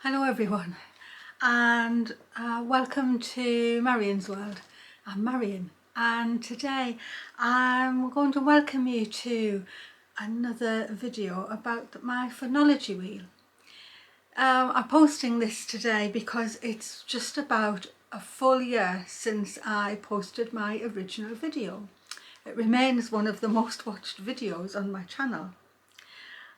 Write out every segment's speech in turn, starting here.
Hello everyone, and welcome to Marion's World. I'm Marion, and today I'm going to welcome you to another video about my phonology wheel. I'm posting this today because it's just about a full year since I posted my original video. It remains one of the most watched videos on my channel.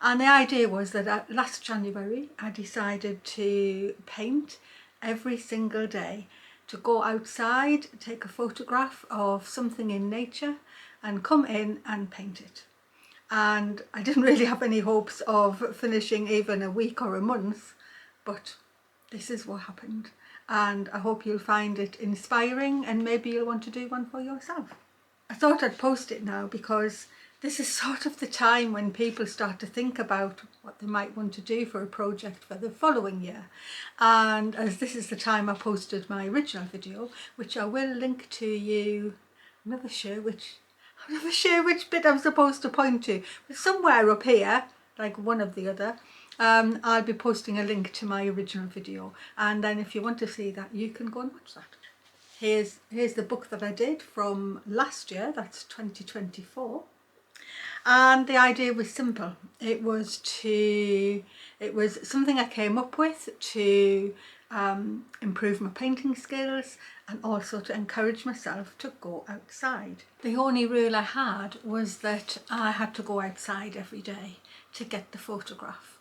And the idea was that last January I decided to paint every single day, to go outside, take a photograph of something in nature and come in and paint it. And I didn't really have any hopes of finishing even a week or a month, but this is what happened. And I hope you'll find it inspiring and maybe you'll want to do one for yourself. I thought I'd post it now because this is sort of the time when people start to think about what they might want to do for a project for the following year. And as this is the time I posted my original video, which I will link to you, I'm never sure which bit I'm supposed to point to, but somewhere up here, like one of the other, I'll be posting a link to my original video, and then if you want to see that, you can go and watch that. Here's the book that I did from last year, that's 2024. And the idea was simple. It was something I came up with to improve my painting skills and also to encourage myself to go outside. The only rule I had was that I had to go outside every day to get the photograph.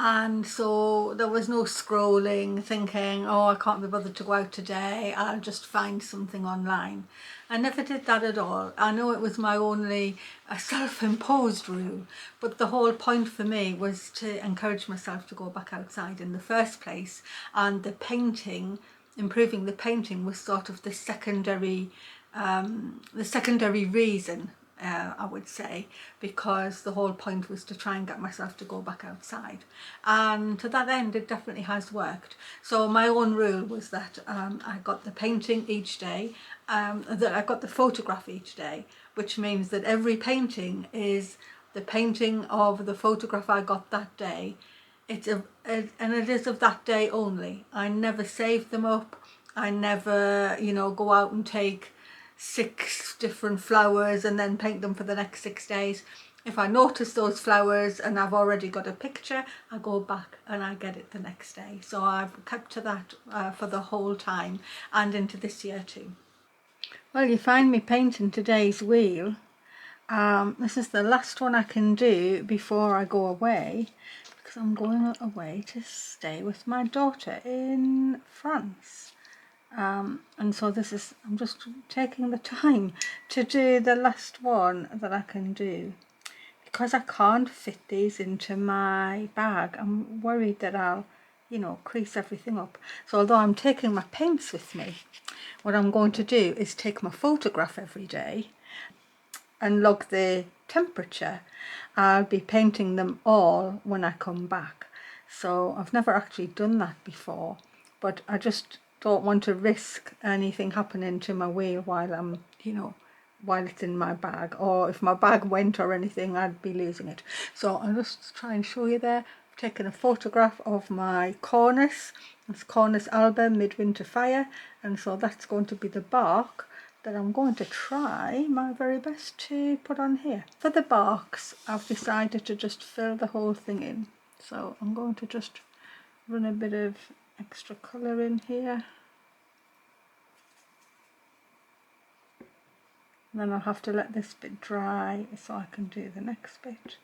And so there was no scrolling thinking, oh, I can't be bothered to go out today, I'll just find something online. I never did that at all. I know it was my only self-imposed rule, but the whole point for me was to encourage myself to go back outside in the first place, and the painting, improving the painting, was sort of the secondary reason, I would say, because the whole point was to try and get myself to go back outside, and to that end it definitely has worked. So my own rule was that I got the painting each day, that I got the photograph each day, which means that every painting is the painting of the photograph I got that day. And it is of that day only. I never save them up. I never, go out and take 6 different flowers and then paint them for the next 6 days. If I notice those flowers and I've already got a picture, I go back and I get it the next day. So I've kept to that for the whole time and into this year too. Well, you find me painting today's wheel. This is the last one I can do before I go away, because I'm going away to stay with my daughter in France. And so I'm just taking the time to do the last one that I can do, because I can't fit these into my bag. I'm worried that I'll, crease everything up. So although I'm taking my paints with me, what I'm going to do is take my photograph every day and log the temperature. I'll be painting them all when I come back. So I've never actually done that before, but I just don't want to risk anything happening to my wheel while I'm, while it's in my bag, or if my bag went or anything, I'd be losing it. So I'll just try and show you there. I've taken a photograph of my cornice. It's Cornice alba midwinter fire, and so that's going to be the bark that I'm going to try my very best to put on here. For the barks, I've decided to just fill the whole thing in. So I'm going to just run a bit of extra colour in here. And then I'll have to let this bit dry so I can do the next bit.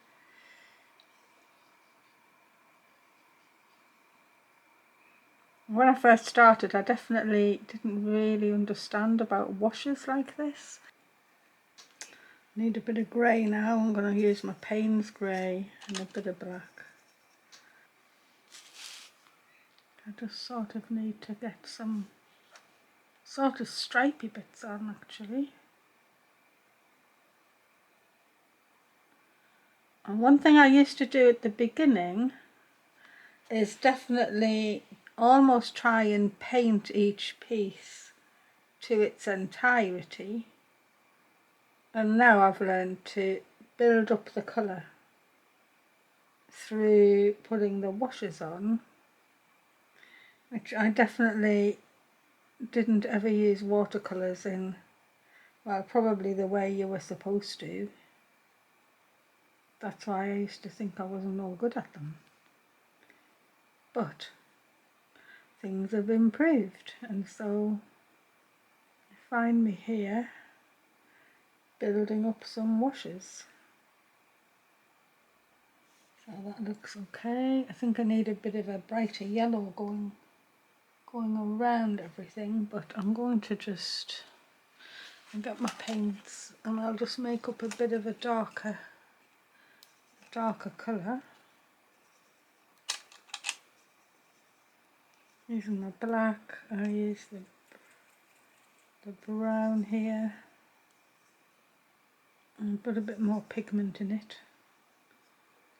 When I first started, I definitely didn't really understand about washes like this. I need a bit of grey now. I'm going to use my Payne's grey and a bit of black. I just sort of need to get some sort of stripy bits on, actually. And one thing I used to do at the beginning is definitely almost try and paint each piece to its entirety, and now I've learned to build up the colour through putting the washes on which I definitely didn't ever use watercolours in, well, probably the way you were supposed to. That's why I used to think I wasn't all good at them. But things have improved, and so you find me here building up some washes. So that looks okay. I think I need a bit of a brighter yellow going around everything, but I'm going to just get my paints and I'll just make up a bit of a darker colour. Using the black, I use the brown here and put a bit more pigment in it.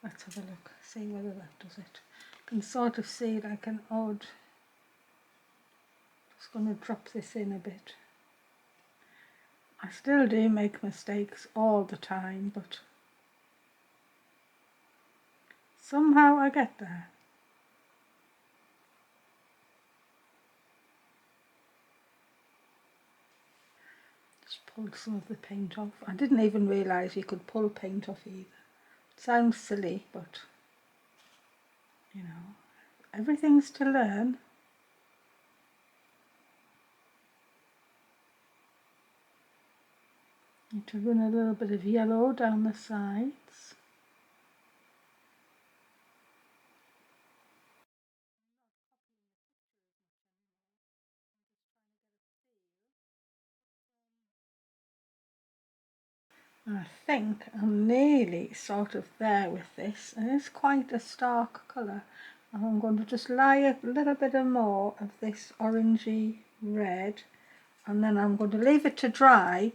Let's have a look, see whether that does it. You can sort of see like an odd, just going to drop this in a bit. I still do make mistakes all the time, but somehow I get there. Just pulled some of the paint off. I didn't even realise you could pull paint off either. It sounds silly, but you know, everything's to learn. Need to run a little bit of yellow down the sides. I think I'm nearly sort of there with this, and it's quite a stark colour. I'm going to just lay a little bit more of this orangey red, and then I'm going to leave it to dry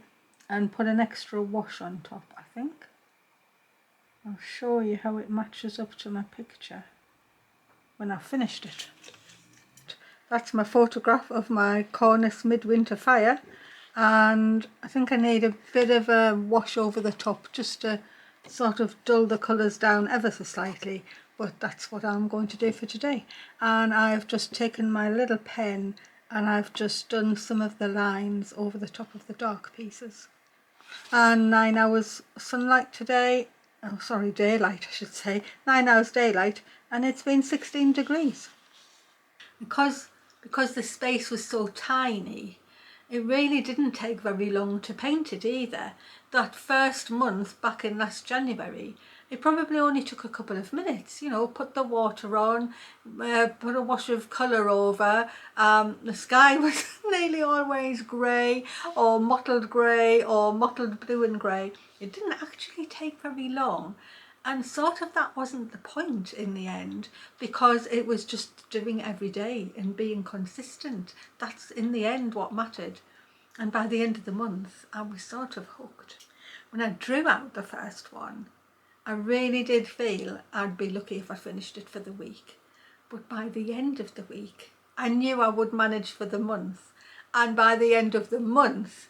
and put an extra wash on top, I think. I'll show you how it matches up to my picture when I've finished it. That's my photograph of my Cornice midwinter fire, and I think I need a bit of a wash over the top just to sort of dull the colours down ever so slightly, but that's what I'm going to do for today. And I've just taken my little pen and I've just done some of the lines over the top of the dark pieces. And 9 hours sunlight today, oh sorry, daylight I should say, 9 hours daylight, and it's been 16 degrees. Because the space was so tiny, it really didn't take very long to paint it either. That first month back in last January, it probably only took a couple of minutes, you know, put the water on, put a wash of colour over. The sky was nearly always grey or mottled blue and grey. It didn't actually take very long. And sort of that wasn't the point in the end, because it was just doing every day and being consistent. That's in the end what mattered. And by the end of the month, I was sort of hooked. When I drew out the first one, I really did feel I'd be lucky if I finished it for the week. But by the end of the week, I knew I would manage for the month. And by the end of the month,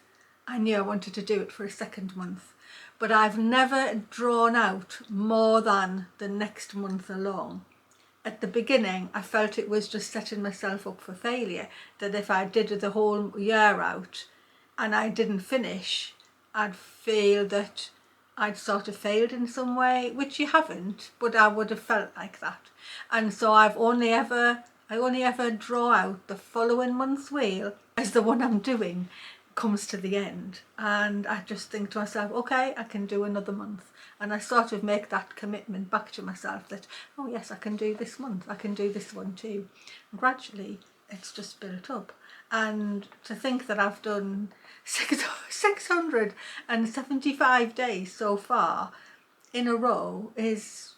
I knew I wanted to do it for a second month. But I've never drawn out more than the next month alone. At the beginning, I felt it was just setting myself up for failure, that if I did the whole year out and I didn't finish, I'd feel that I'd sort of failed in some way, which you haven't, but I would have felt like that. And so I only ever draw out the following month's wheel as the one I'm doing comes to the end, and I just think to myself, okay, I can do another month, and I sort of make that commitment back to myself that, oh yes, I can do this month, I can do this one too. And gradually it's just built up, and to think that I've done 675 days so far in a row is,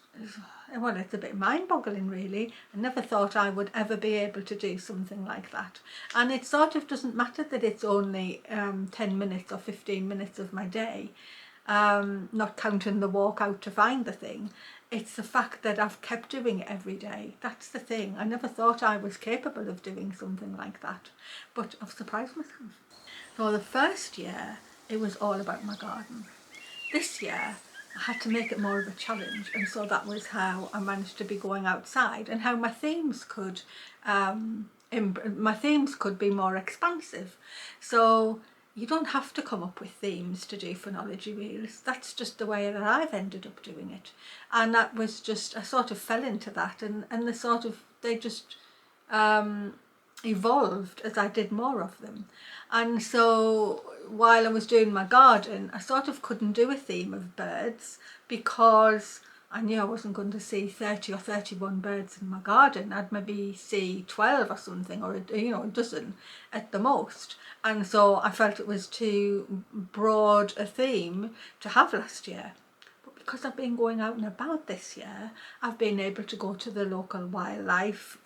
well, it's a bit mind-boggling really. I never thought I would ever be able to do something like that. And it sort of doesn't matter that it's only 10 minutes or 15 minutes of my day, not counting the walk out to find the thing. It's the fact that I've kept doing it every day. That's the thing. I never thought I was capable of doing something like that, but I've surprised myself. So the first year, it was all about my garden. This year, I had to make it more of a challenge, and so that was how I managed to be going outside, and how my themes could my themes could be more expansive. So you don't have to come up with themes to do phonology wheels. That's just the way that I've ended up doing it. And that was just, I sort of fell into that, and they just evolved as I did more of them. And so while I was doing my garden, I sort of couldn't do a theme of birds because I knew I wasn't going to see 30 or 31 birds in my garden. I'd maybe see 12 or something, or a dozen at the most. And so I felt it was too broad a theme to have last year. But because I've been going out and about this year, I've been able to go to the local wildlife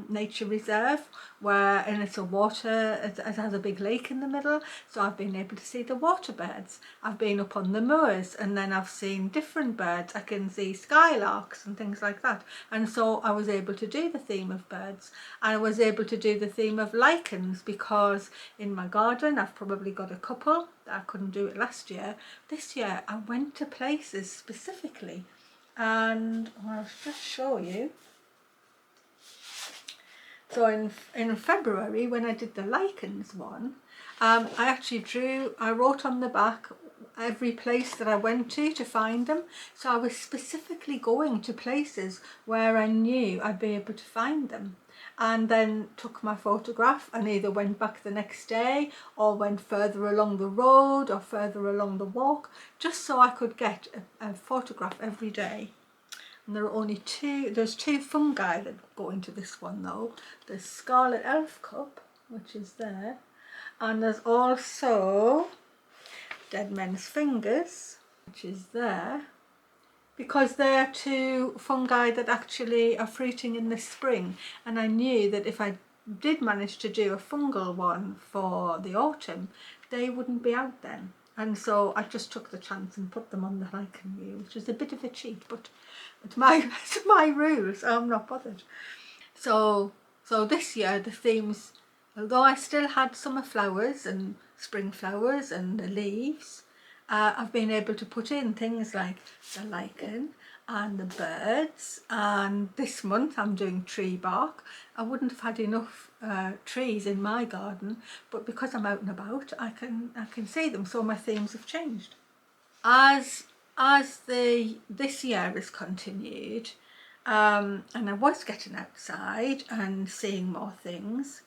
nature reserve, and it's a water, it has a big lake in the middle, so I've been able to see the water birds. I've been up on the moors, and then I've seen different birds. I can see skylarks and things like that, and so I was able to do the theme of birds. I was able to do the theme of lichens because in my garden I've probably got a couple. I couldn't do it last year. This year I went to places specifically, and I'll just show you. So in February, when I did the lichens one, I wrote on the back every place that I went to find them. So I was specifically going to places where I knew I'd be able to find them, and then took my photograph and either went back the next day or went further along the road or further along the walk, just so I could get a photograph every day. And there are only there's two fungi that go into this one though. There's scarlet elf cup, which is there, and there's also dead men's fingers, which is there, because they are two fungi that actually are fruiting in the spring. And I knew that if I did manage to do a fungal one for the autumn, they wouldn't be out then. And so I just took the chance and put them on the lichen wheel, which is a bit of a cheat, but it's my rules, I'm not bothered. So this year the themes, although I still had summer flowers and spring flowers and the leaves, I've been able to put in things like the lichen and the birds, and this month I'm doing tree bark. I wouldn't have had enough trees in my garden, but because I'm out and about I can see them, so my themes have changed. As this year has continued, and I was getting outside and seeing more things,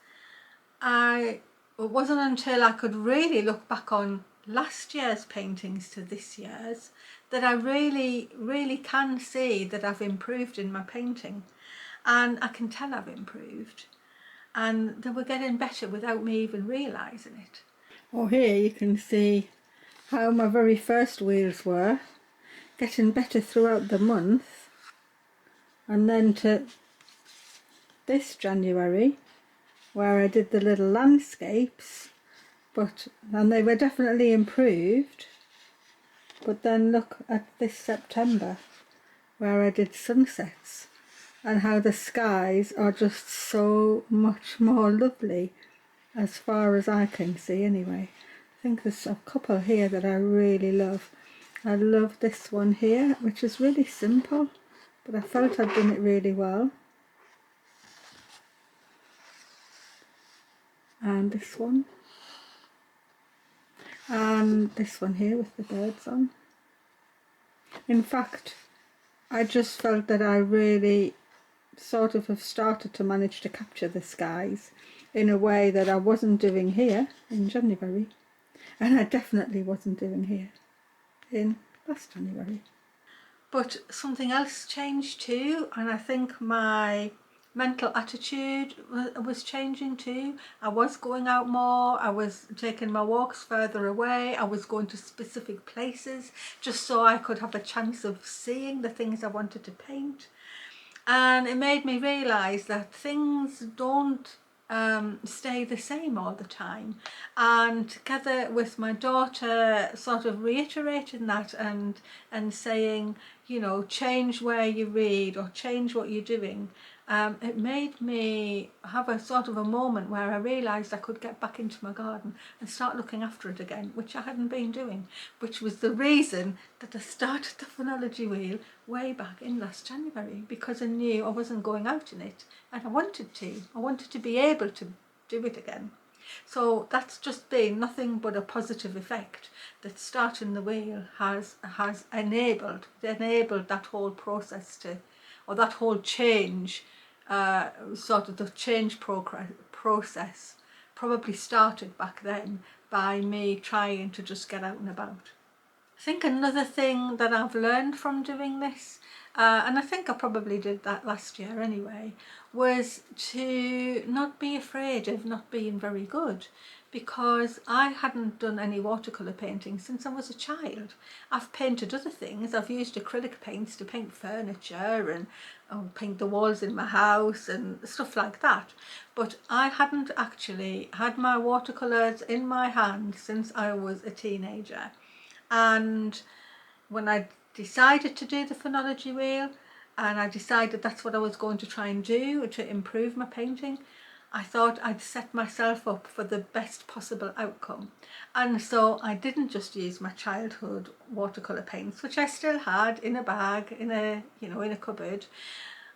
it wasn't until I could really look back on last year's paintings to this year's that I really can see that I've improved in my painting, and I can tell I've improved, and they were getting better without me even realising it. Oh, here you can see how my very first wheels were, getting better throughout the month, and then to this January where I did the little landscapes, and they were definitely improved. But then look at this September where I did sunsets, and how the skies are just so much more lovely as far as I can see anyway. I think there's a couple here that I really love. I love this one here, which is really simple, but I felt I'd done it really well. And this one. And this one here with the birds on. In fact, I just felt that I really sort of have started to manage to capture the skies in a way that I wasn't doing here in January, and I definitely wasn't doing here in last January. But something else changed too, and I think my mental attitude was changing too. I was going out more, I was taking my walks further away, I was going to specific places just so I could have a chance of seeing the things I wanted to paint. And it made me realise that things don't stay the same all the time, and together with my daughter sort of reiterating that and saying, you know, change where you read or change what you're doing, it made me have a sort of a moment where I realised I could get back into my garden and start looking after it again, which I hadn't been doing, which was the reason that I started the Phenology Wheel way back in last January, because I knew I wasn't going out in it and I wanted to. I wanted to be able to do it again. So that's just been nothing but a positive effect that starting the wheel has enabled that whole process to, or that whole change, sort of the change process probably started back then by me trying to just get out and about. I think another thing that I've learned from doing this, and I think I probably did that last year anyway, was to not be afraid of not being very good, because I hadn't done any watercolour painting since I was a child. I've painted other things. I've used acrylic paints to paint furniture and paint the walls in my house and stuff like that, but I hadn't actually had my watercolours in my hand since I was a teenager. And when I decided to do the Phenology Wheel, and I decided that's what I was going to try and do to improve my painting, I thought I'd set myself up for the best possible outcome. And so I didn't just use my childhood watercolour paints, which I still had in a bag, in a cupboard.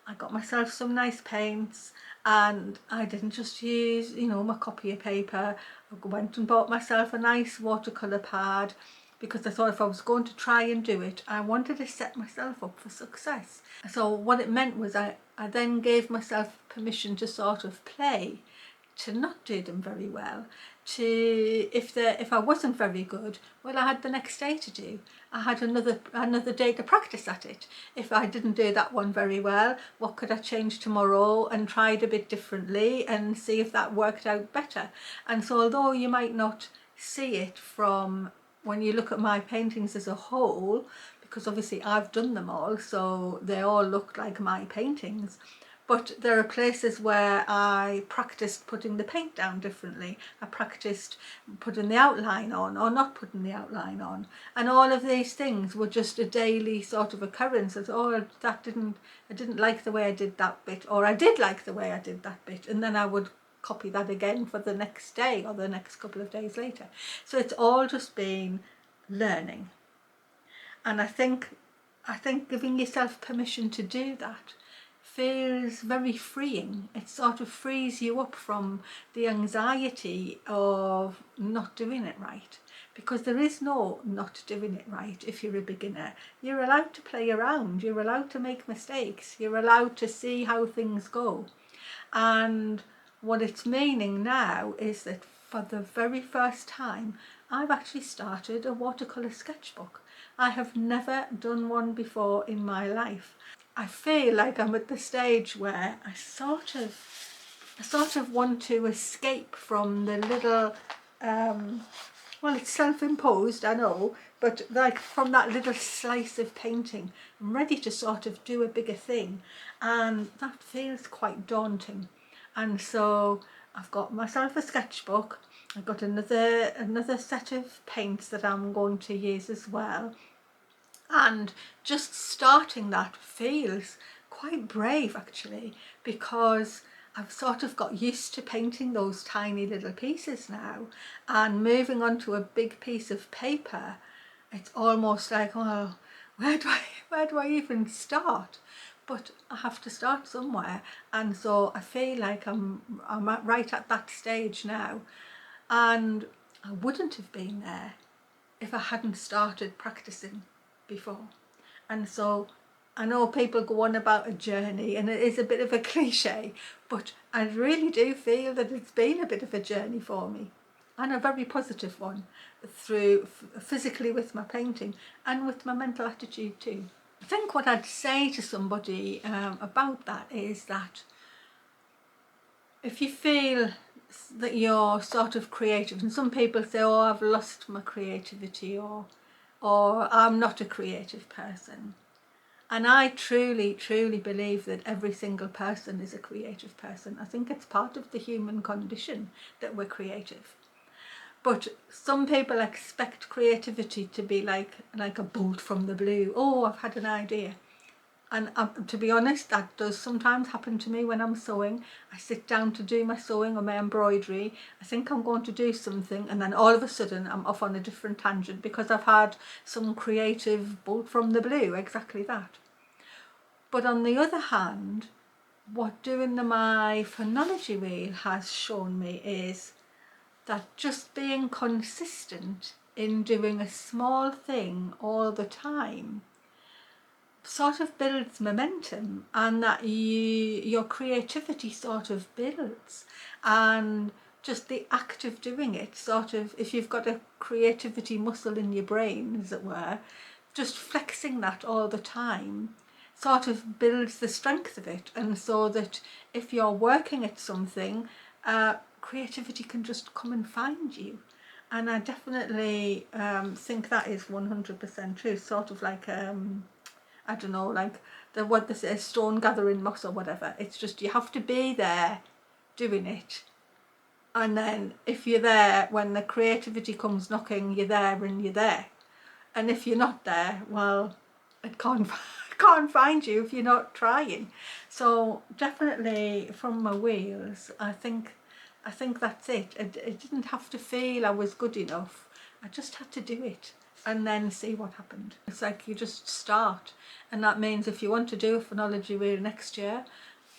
I got myself some nice paints, and I didn't just use, my copy of paper. I went and bought myself a nice watercolour pad, because I thought if I was going to try and do it, I wanted to set myself up for success. So what it meant was I then gave myself permission to sort of play, to not do them very well, to if I wasn't very good, well, I had the next day to do. I had another day to practice at it. If I didn't do that one very well, what could I change tomorrow and try it a bit differently and see if that worked out better. And so although you might not see it from when you look at my paintings as a whole, because obviously I've done them all, so they all look like my paintings, but there are places where I practiced putting the paint down differently. I practiced putting the outline on or not putting the outline on, and all of these things were just a daily sort of occurrence. As, oh, I didn't like the way I did that bit, or I did like the way I did that bit, and then I would copy that again for the next day or the next couple of days later. So it's all just been learning, and I think giving yourself permission to do that feels very freeing. It sort of frees you up from the anxiety of not doing it right, because there is no not doing it right. If you're a beginner, you're allowed to play around, you're allowed to make mistakes, you're allowed to see how things go. And what it's meaning now is that for the very first time, I've actually started a watercolour sketchbook. I have never done one before in my life. I feel like I'm at the stage where I sort of want to escape from the little, well, it's self-imposed, I know, but like from that little slice of painting. I'm ready to sort of do a bigger thing, and that feels quite daunting. And so I've got myself a sketchbook. I've got another set of paints that I'm going to use as well. And just starting that feels quite brave, actually, because I've sort of got used to painting those tiny little pieces now, and moving on to a big piece of paper, it's almost like, well, where do I even start? But I have to start somewhere, and so I feel like I'm right at that stage now, and I wouldn't have been there if I hadn't started practicing before. And so I know people go on about a journey, and it is a bit of a cliche, but I really do feel that it's been a bit of a journey for me, and a very positive one, through physically with my painting and with my mental attitude too. I think what I'd say to somebody about that is that if you feel that you're sort of creative, and some people say, oh, I've lost my creativity, or I'm not a creative person. And I truly, truly believe that every single person is a creative person. I think it's part of the human condition that we're creative. But some people expect creativity to be like a bolt from the blue. Oh, I've had an idea. And to be honest, that does sometimes happen to me when I'm sewing. I sit down to do my sewing or my embroidery. I think I'm going to do something, and then all of a sudden I'm off on a different tangent because I've had some creative bolt from the blue, exactly that. But on the other hand, what doing my Phenology Wheel has shown me is that just being consistent in doing a small thing all the time sort of builds momentum, and that your creativity sort of builds, and just the act of doing it sort of, if you've got a creativity muscle in your brain, as it were, just flexing that all the time sort of builds the strength of it. And so that if you're working at something, creativity can just come and find you. And I definitely think that is 100% true. Sort of like I don't know, like what they say, stone gathering moss or whatever. It's just, you have to be there doing it, and then if you're there when the creativity comes knocking, you're there and you're there. And if you're not there, well, it can't can't find you if you're not trying. So definitely from my wheels, I think that's it. It didn't have to feel I was good enough. I just had to do it and then see what happened. It's like you just start, and that means if you want to do a phonology wheel next year,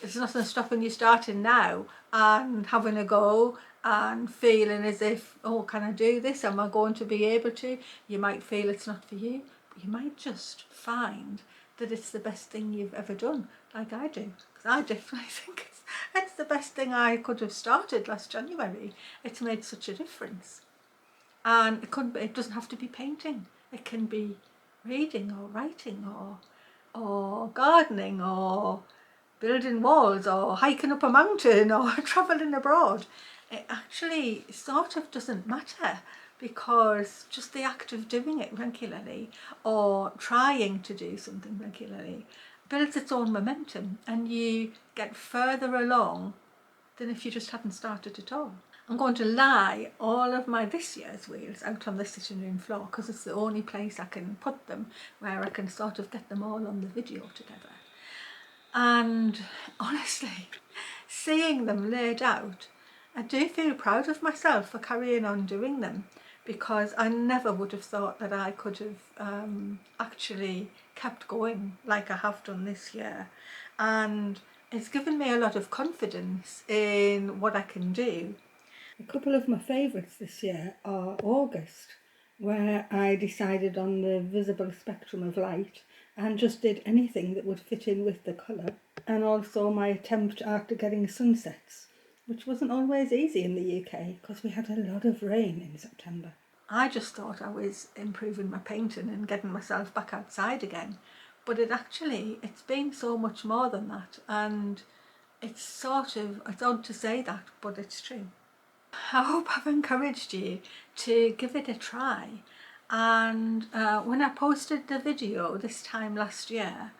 there's nothing stopping you starting now and having a go and feeling as if, oh, can I do this? Am I going to be able to? You might feel it's not for you, but you might just find that it's the best thing you've ever done, like I do. Because I definitely think it's the best thing I could have started last January. It's made such a difference. And it doesn't have to be painting. It can be reading or writing or gardening or building walls or hiking up a mountain or travelling abroad. It actually sort of doesn't matter, because just the act of doing it regularly or trying to do something regularly builds its own momentum, and you get further along than if you just hadn't started at all. I'm going to lie all of my this year's wheels out on the sitting room floor, because it's the only place I can put them where I can sort of get them all on the video together. And honestly, seeing them laid out, I do feel proud of myself for carrying on doing them, because I never would have thought that I could have actually kept going like I have done this year. And it's given me a lot of confidence in what I can do. A couple of my favourites this year are August, where I decided on the visible spectrum of light and just did anything that would fit in with the colour, and also my attempt after getting sunsets, which wasn't always easy in the UK because we had a lot of rain in September. I just thought I was improving my painting and getting myself back outside again, but it's been so much more than that, and it's odd to say that, but it's true. I hope I've encouraged you to give it a try. And when I posted the video this time last year,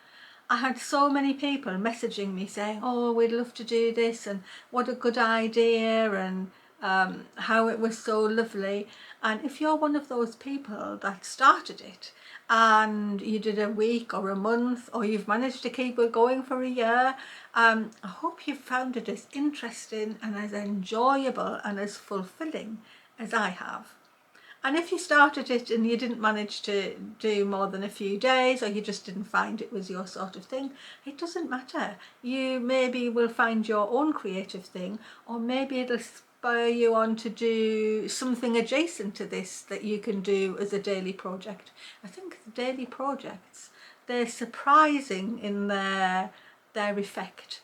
I had so many people messaging me saying, oh, we'd love to do this, and what a good idea, and how it was so lovely. And if you're one of those people that started it and you did a week or a month, or you've managed to keep it going for a year, I hope you've found it as interesting and as enjoyable and as fulfilling as I have. And if you started it and you didn't manage to do more than a few days, or you just didn't find it was your sort of thing, it doesn't matter. You maybe will find your own creative thing, or maybe it'll spur you on to do something adjacent to this that you can do as a daily project. I think the daily projects, they're surprising in their effect,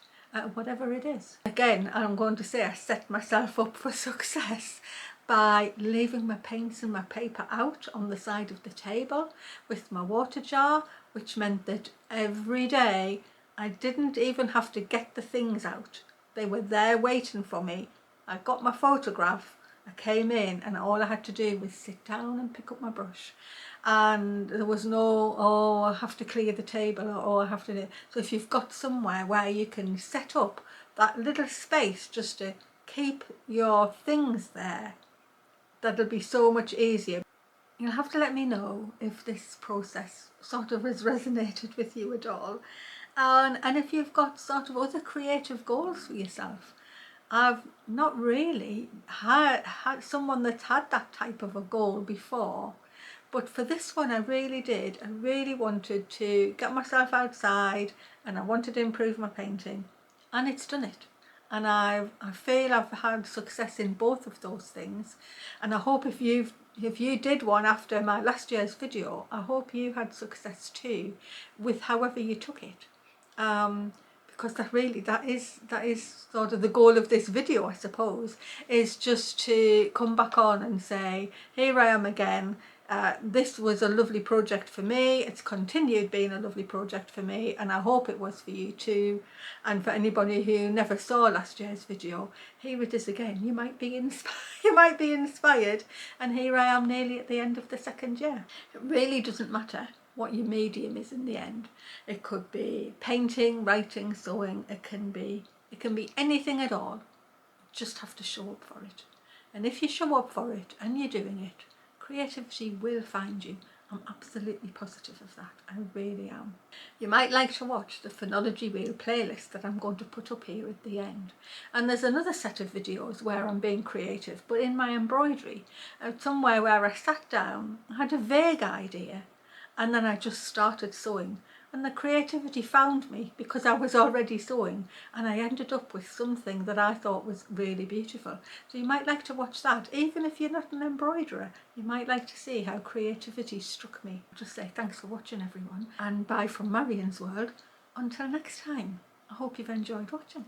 whatever it is. Again, I'm going to say I set myself up for success by leaving my paints and my paper out on the side of the table with my water jar, which meant that every day I didn't even have to get the things out. They were there waiting for me. I got my photograph, I came in, and all I had to do was sit down and pick up my brush. And there was no, oh, I have to clear the table, or oh, I have to do. So if you've got somewhere where you can set up that little space just to keep your things there, that'll be so much easier. You'll have to let me know if this process sort of has resonated with you at all. And if you've got sort of other creative goals for yourself, I've not really had someone that's had that type of a goal before, but for this one I really did. I really wanted to get myself outside and I wanted to improve my painting, and it's done it. And I feel I've had success in both of those things, and I hope if you did one after my last year's video, I hope you had success too with however you took it. Because that is sort of the goal of this video, I suppose, is just to come back on and say, here I am again. This was a lovely project for me. It's continued being a lovely project for me, and I hope it was for you too. And for anybody who never saw last year's video, here it is again. You might be inspired. You might be inspired, and here I am nearly at the end of the second year. It really doesn't matter what your medium is in the end. It could be painting, writing, sewing. It can be anything at all. You just have to show up for it. And if you show up for it and you're doing it, creativity will find you. I'm absolutely positive of that. I really am. You might like to watch the Phenology Wheel playlist that I'm going to put up here at the end. And there's another set of videos where I'm being creative, but in my embroidery, somewhere where I sat down, I had a vague idea, and then I just started sewing, and the creativity found me because I was already sewing, and I ended up with something that I thought was really beautiful. So you might like to watch that. Even if you're not an embroiderer, you might like to see how creativity struck me. I'll just say thanks for watching, everyone, and bye from Marion's World. Until next time, I hope you've enjoyed watching.